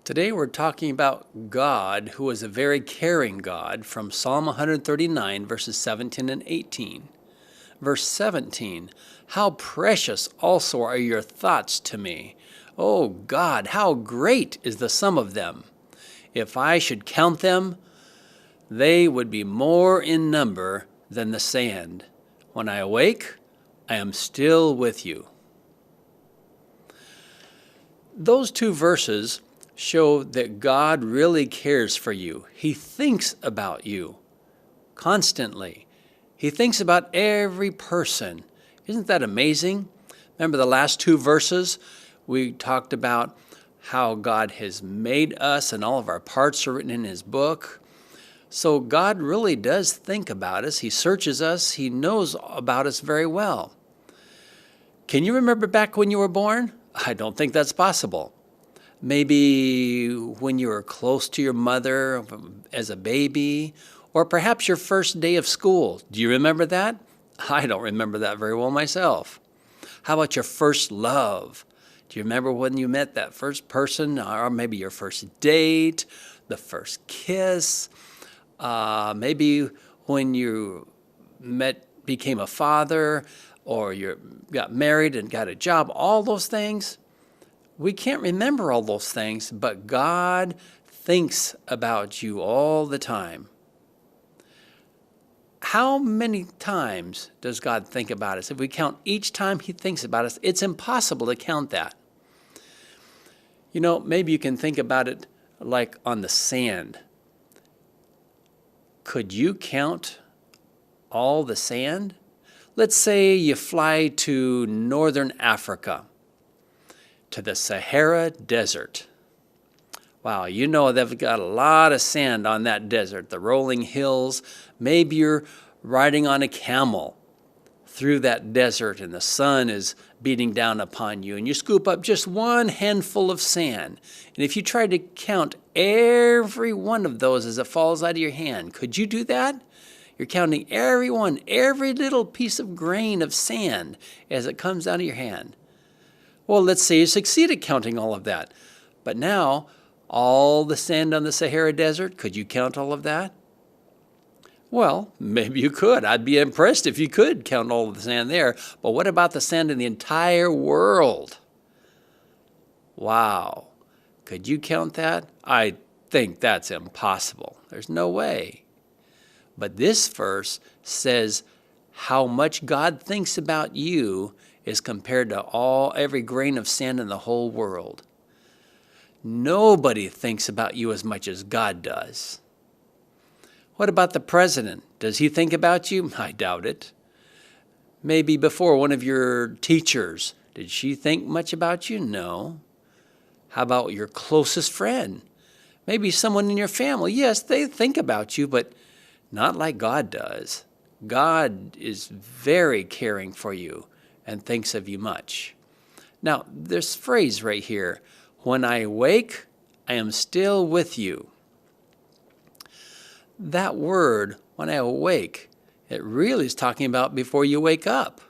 Today we're talking about God, who is a very caring God, from Psalm 139, verses 17 and 18. Verse 17, how precious also are your thoughts to me. O God, how great is the sum of them. If I should count them, they would be more in number than the sand. When I awake, I am still with you. Those two verses show that God really cares for you. He thinks about you constantly. He thinks about every person. Isn't that amazing? Remember the last two verses? We talked about how God has made us and all of our parts are written in His book. So God really does think about us. He searches us. He knows about us very well. Can you remember back when you were born? I don't think that's possible. Maybe when you were close to your mother as a baby, or perhaps your first day of school. Do you remember that? I don't remember that very well myself. How about your first love? Do you remember when you met that first person, or maybe your first date, the first kiss? Maybe when you became a father, or you got married and got a job, all those things. We can't remember all those things, but God thinks about you all the time. How many times does God think about us? If we count each time He thinks about us, it's impossible to count that. You know, maybe you can think about it like on the sand. Could you count all the sand? Let's say you fly to northern Africa, to the Sahara Desert. Wow, you know they've got a lot of sand on that desert, the rolling hills. Maybe you're riding on a camel through that desert and the sun is beating down upon you and you scoop up just one handful of sand. And if you try to count every one of those as it falls out of your hand, could you do that? You're counting every one, every little piece of grain of sand as it comes out of your hand. Well, let's say you succeeded counting all of that. But now, all the sand on the Sahara Desert, could you count all of that? Well, maybe you could. I'd be impressed if you could count all of the sand there. But what about the sand in the entire world? Wow. Could you count that? I think that's impossible. There's no way. But this verse says how much God thinks about you is compared to every grain of sand in the whole world. Nobody thinks about you as much as God does. What about the president? Does he think about you? I doubt it. Maybe before one of your teachers, did she think much about you? No. How about your closest friend? Maybe someone in your family. Yes, they think about you, but not like God does. God is very caring for you and thinks of you much. Now, this phrase right here, when I awake, I am still with you. That word, when I awake, it really is talking about before you wake up.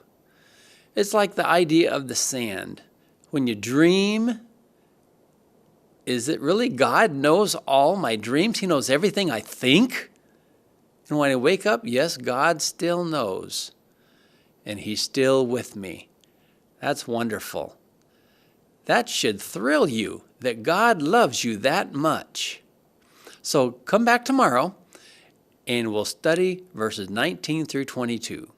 It's like the idea of the sand. When you dream, is it really God knows all my dreams? He knows everything I think? And when I wake up, yes, God still knows. And He's still with me. That's wonderful. That should thrill you that God loves you that much. So come back tomorrow and we'll study verses 19 through 22.